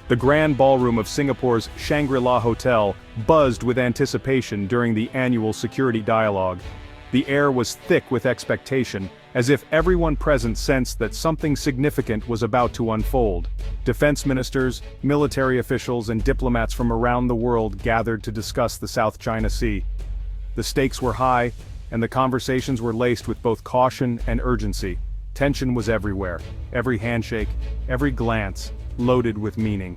The grand ballroom of Singapore's Shangri-La Hotel buzzed with anticipation during the annual security dialogue. The air was thick with expectation, as if everyone present sensed that something significant was about to unfold. Defense ministers, military officials, and diplomats from around the world gathered to discuss the South China Sea. The stakes were high, and the conversations were laced with both caution and urgency. Tension was everywhere, every handshake, every glance, loaded with meaning.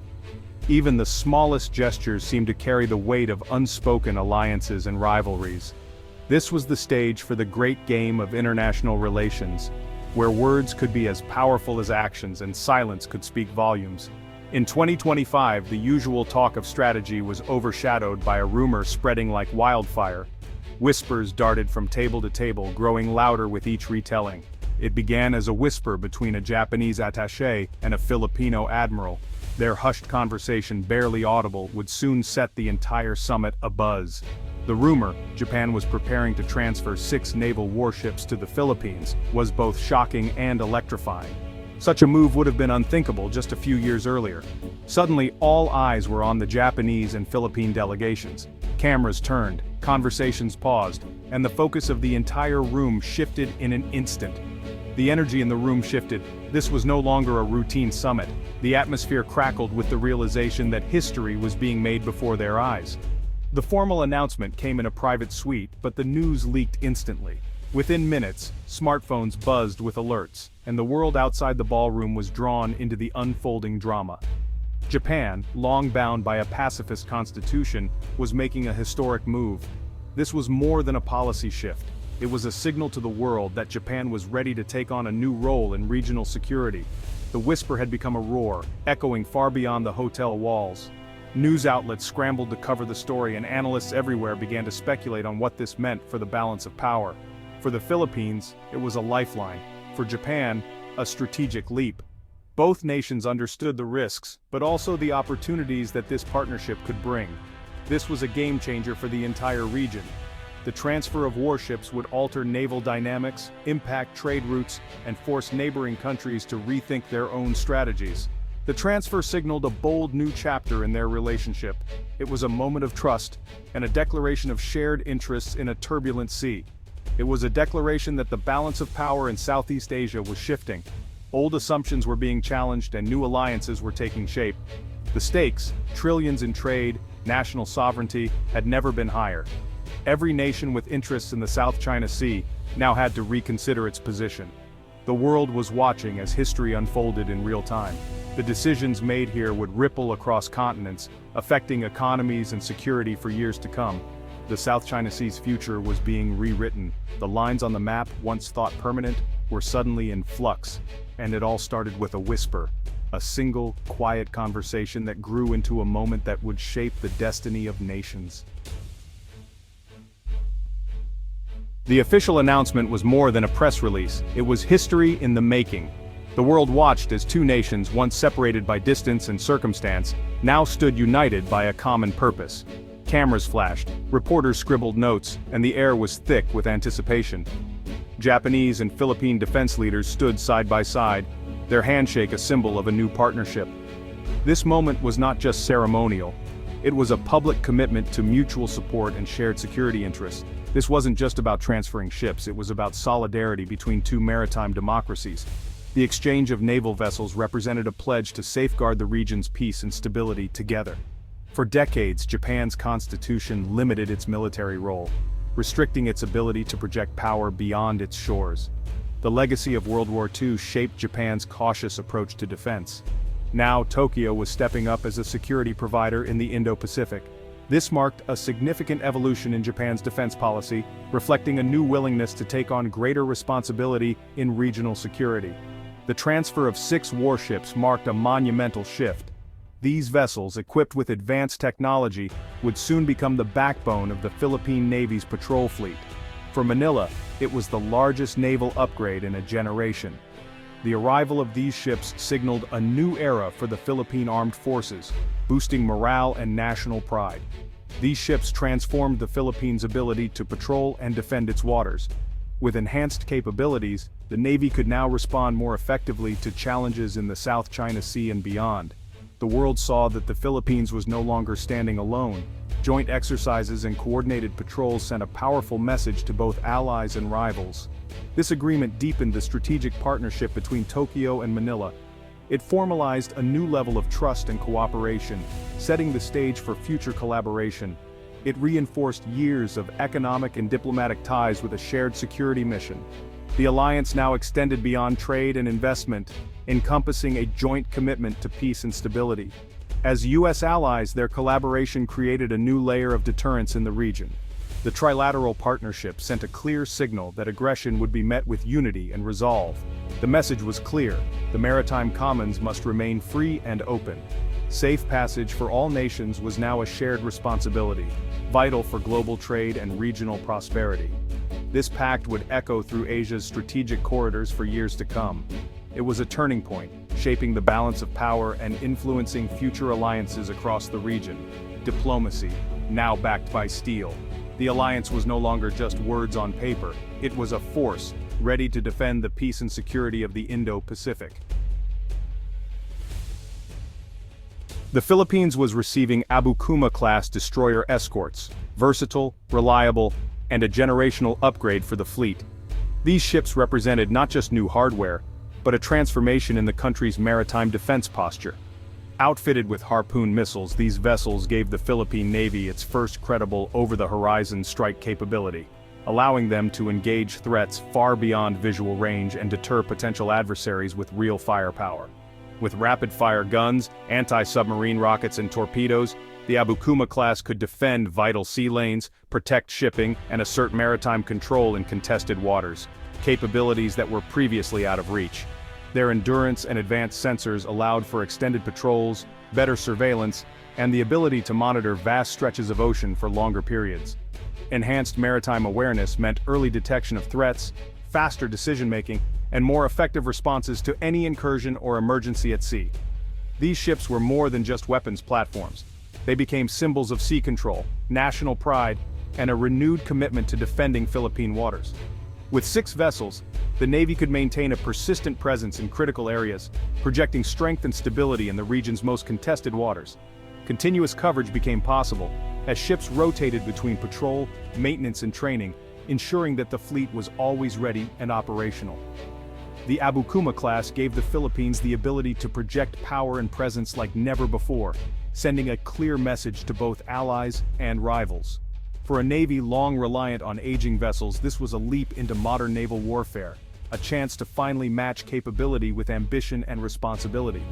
Even the smallest gestures seemed to carry the weight of unspoken alliances and rivalries. This was the stage for the great game of international relations, where words could be as powerful as actions and silence could speak volumes. In 2025, the usual talk of strategy was overshadowed by a rumor spreading like wildfire. Whispers darted from table to table, growing louder with each retelling. It began as a whisper between a Japanese attaché and a Filipino admiral. Their hushed conversation, barely audible, would soon set the entire summit abuzz. The rumor, Japan was preparing to transfer 6 naval warships to the Philippines, was both shocking and electrifying. Such a move would have been unthinkable just a few years earlier. Suddenly, all eyes were on the Japanese and Philippine delegations. Cameras turned, conversations paused, and the focus of the entire room shifted in an instant. The energy in the room shifted. This was no longer a routine summit. The atmosphere crackled with the realization that history was being made before their eyes. The formal announcement came in a private suite, but the news leaked instantly. Within minutes, smartphones buzzed with alerts, and the world outside the ballroom was drawn into the unfolding drama. Japan, long bound by a pacifist constitution, was making a historic move. This was more than a policy shift. It was a signal to the world that Japan was ready to take on a new role in regional security. The whisper had become a roar, echoing far beyond the hotel walls. News outlets scrambled to cover the story, and analysts everywhere began to speculate on what this meant for the balance of power. For the Philippines, it was a lifeline. For Japan, a strategic leap. Both nations understood the risks, but also the opportunities that this partnership could bring. This was a game-changer for the entire region. The transfer of warships would alter naval dynamics, impact trade routes, and force neighboring countries to rethink their own strategies. The transfer signaled a bold new chapter in their relationship. It was a moment of trust, and a declaration of shared interests in a turbulent sea. It was a declaration that the balance of power in Southeast Asia was shifting. Old assumptions were being challenged and new alliances were taking shape. The stakes, trillions in trade, national sovereignty, had never been higher. Every nation with interests in the South China Sea now had to reconsider its position. The world was watching as history unfolded in real time. The decisions made here would ripple across continents, affecting economies and security for years to come. The South China Sea's future was being rewritten. The lines on the map, once thought permanent, were suddenly in flux, and it all started with a whisper. A single, quiet conversation that grew into a moment that would shape the destiny of nations. The official announcement was more than a press release. It was history in the making. The world watched as two nations, once separated by distance and circumstance, now stood united by a common purpose. Cameras flashed, reporters scribbled notes, and the air was thick with anticipation. Japanese and Philippine defense leaders stood side by side, their handshake a symbol of a new partnership. This moment was not just ceremonial. It was a public commitment to mutual support and shared security interests. This wasn't just about transferring ships, it was about solidarity between two maritime democracies. The exchange of naval vessels represented a pledge to safeguard the region's peace and stability together. For decades, Japan's constitution limited its military role, restricting its ability to project power beyond its shores. The legacy of World War II shaped Japan's cautious approach to defense. Now, Tokyo was stepping up as a security provider in the Indo-Pacific. This marked a significant evolution in Japan's defense policy, reflecting a new willingness to take on greater responsibility in regional security. The transfer of 6 warships marked a monumental shift. These vessels, equipped with advanced technology, would soon become the backbone of the Philippine Navy's patrol fleet. For Manila, it was the largest naval upgrade in a generation. The arrival of these ships signaled a new era for the Philippine Armed Forces, boosting morale and national pride. These ships transformed the Philippines' ability to patrol and defend its waters. With enhanced capabilities, the Navy could now respond more effectively to challenges in the South China Sea and beyond. the world saw that the Philippines was no longer standing alone. Joint exercises and coordinated patrols sent a powerful message to both allies and rivals. This agreement deepened the strategic partnership between Tokyo and Manila. It formalized a new level of trust and cooperation, setting the stage for future collaboration. It reinforced years of economic and diplomatic ties with a shared security mission. The alliance now extended beyond trade and investment, encompassing a joint commitment to peace and stability. As U.S. allies, their collaboration created a new layer of deterrence in the region. The trilateral partnership sent a clear signal that aggression would be met with unity and resolve. The message was clear: the maritime commons must remain free and open. Safe passage for all nations was now a shared responsibility, vital for global trade and regional prosperity. This pact would echo through Asia's strategic corridors for years to come. It was a turning point, shaping the balance of power and influencing future alliances across the region. Diplomacy, now backed by steel. The alliance was no longer just words on paper, it was a force, ready to defend the peace and security of the Indo-Pacific. The Philippines was receiving Abu Kuma-class destroyer escorts, versatile, reliable, and a generational upgrade for the fleet. These ships represented not just new hardware, but a transformation in the country's maritime defense posture. Outfitted with Harpoon missiles, these vessels gave the Philippine Navy its first credible over-the-horizon strike capability, allowing them to engage threats far beyond visual range and deter potential adversaries with real firepower. With rapid-fire guns, anti-submarine rockets and torpedoes, the Abu Kuma class could defend vital sea lanes, protect shipping, and assert maritime control in contested waters, capabilities that were previously out of reach. Their endurance and advanced sensors allowed for extended patrols, better surveillance, and the ability to monitor vast stretches of ocean for longer periods. Enhanced maritime awareness meant early detection of threats, faster decision-making, and more effective responses to any incursion or emergency at sea. These ships were more than just weapons platforms. They became symbols of sea control, national pride, and a renewed commitment to defending Philippine waters. With 6 vessels, the Navy could maintain a persistent presence in critical areas, projecting strength and stability in the region's most contested waters. Continuous coverage became possible, as ships rotated between patrol, maintenance and training, ensuring that the fleet was always ready and operational. The Abu Kuma class gave the Philippines the ability to project power and presence like never before, sending a clear message to both allies and rivals. For a Navy long reliant on aging vessels, this was a leap into modern naval warfare, a chance to finally match capability with ambition and responsibility.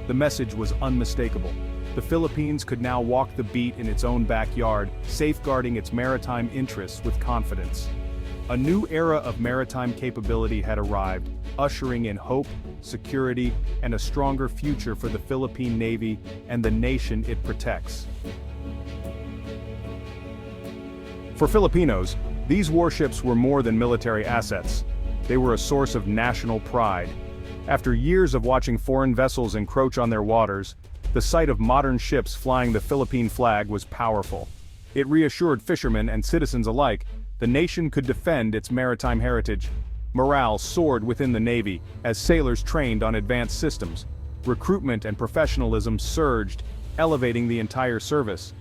The message was unmistakable. The Philippines could now walk the beat in its own backyard, safeguarding its maritime interests with confidence. A new era of maritime capability had arrived, ushering in hope, security, and a stronger future for the Philippine Navy and the nation it protects. For Filipinos, these warships were more than military assets. They were a source of national pride. After years of watching foreign vessels encroach on their waters, the sight of modern ships flying the Philippine flag was powerful. It reassured fishermen and citizens alike the nation could defend its maritime heritage. Morale soared within the Navy as sailors trained on advanced systems. Recruitment and professionalism surged, elevating the entire service.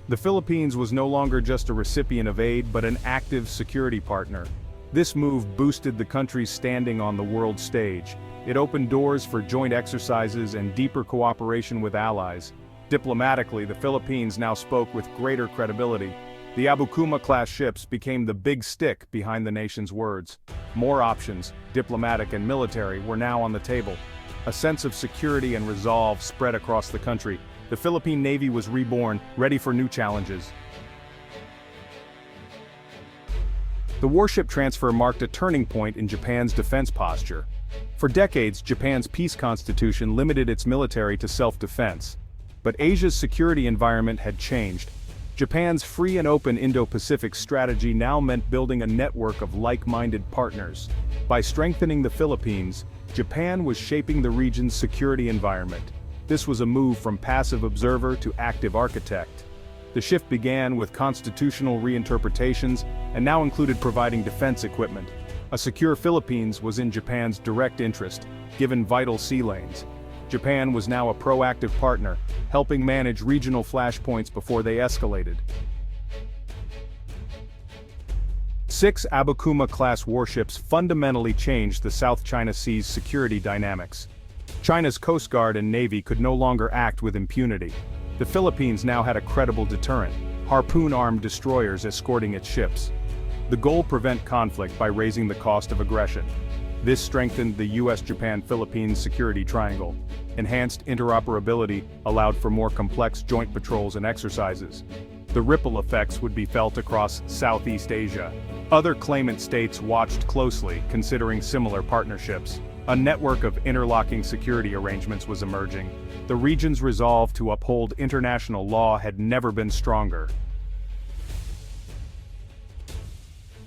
The Philippines was no longer just a recipient of aid but an active security partner. This move boosted the country's standing on the world stage. It opened doors for joint exercises and deeper cooperation with allies. Diplomatically, the Philippines now spoke with greater credibility. The Abu Kuma-class ships became the big stick behind the nation's words. More options, diplomatic and military, were now on the table. A sense of security and resolve spread across the country. The Philippine Navy was reborn, ready for new challenges. The warship transfer marked a turning point in Japan's defense posture. For decades, Japan's peace constitution limited its military to self-defense. But Asia's security environment had changed. Japan's free and open Indo-Pacific strategy now meant building a network of like-minded partners. By strengthening the Philippines, Japan was shaping the region's security environment. This was a move from passive observer to active architect. The shift began with constitutional reinterpretations and now included providing defense equipment. A secure Philippines was in Japan's direct interest, given vital sea lanes. Japan was now a proactive partner, helping manage regional flashpoints before they escalated. 6 Abukuma-class warships fundamentally changed the South China Sea's security dynamics. China's Coast Guard and Navy could no longer act with impunity. The Philippines now had a credible deterrent, harpoon-armed destroyers escorting its ships. The goal: prevent conflict by raising the cost of aggression. This strengthened the US-Japan-Philippines security triangle. Enhanced interoperability allowed for more complex joint patrols and exercises. The ripple effects would be felt across Southeast Asia. Other claimant states watched closely, considering similar partnerships. A network of interlocking security arrangements was emerging. The region's resolve to uphold international law had never been stronger.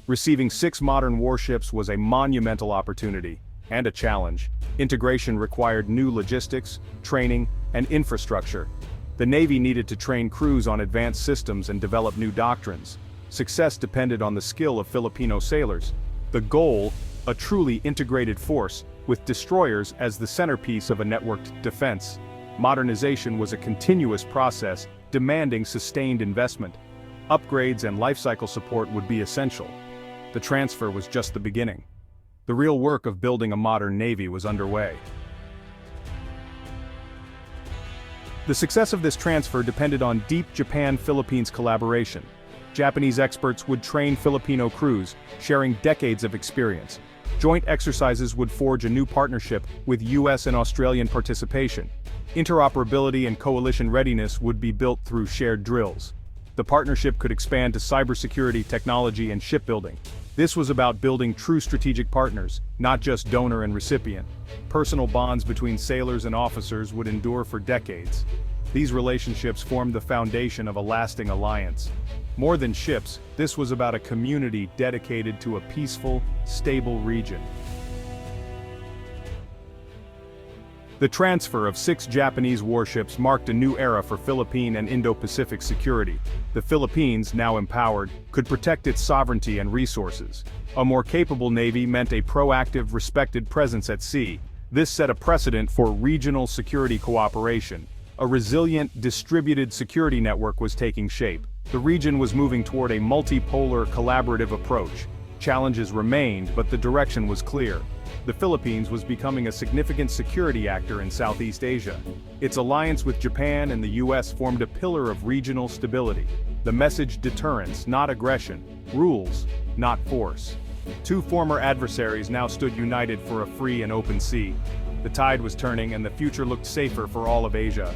Receiving 6 modern warships was a monumental opportunity, and a challenge. Integration required new logistics, training, and infrastructure. The Navy needed to train crews on advanced systems and develop new doctrines. Success depended on the skill of Filipino sailors. The goal: a truly integrated force, with destroyers as the centerpiece of a networked defense. Modernization was a continuous process, demanding sustained investment. Upgrades and lifecycle support would be essential. The transfer was just the beginning. The real work of building a modern navy was underway. The success of this transfer depended on deep Japan-Philippines collaboration. Japanese experts would train Filipino crews, sharing decades of experience. Joint exercises would forge a new partnership with US and Australian participation. Interoperability and coalition readiness would be built through shared drills. The partnership could expand to cybersecurity, technology, and shipbuilding. This was about building true strategic partners, not just donor and recipient. Personal bonds between sailors and officers would endure for decades. These relationships formed the foundation of a lasting alliance. More than ships, this was about a community dedicated to a peaceful, stable region. The transfer of 6 Japanese warships marked a new era for Philippine and Indo-Pacific security. The Philippines, now empowered, could protect its sovereignty and resources. A more capable navy meant a proactive, respected presence at sea. This set a precedent for regional security cooperation. A resilient, distributed security network was taking shape. The region was moving toward a multipolar, collaborative approach. Challenges remained, but the direction was clear. The Philippines was becoming a significant security actor in Southeast Asia. Its alliance with Japan and the US formed a pillar of regional stability. The message: deterrence, not aggression; rules, not force. 2 former adversaries now stood united for a free and open sea. The tide was turning and the future looked safer for all of Asia.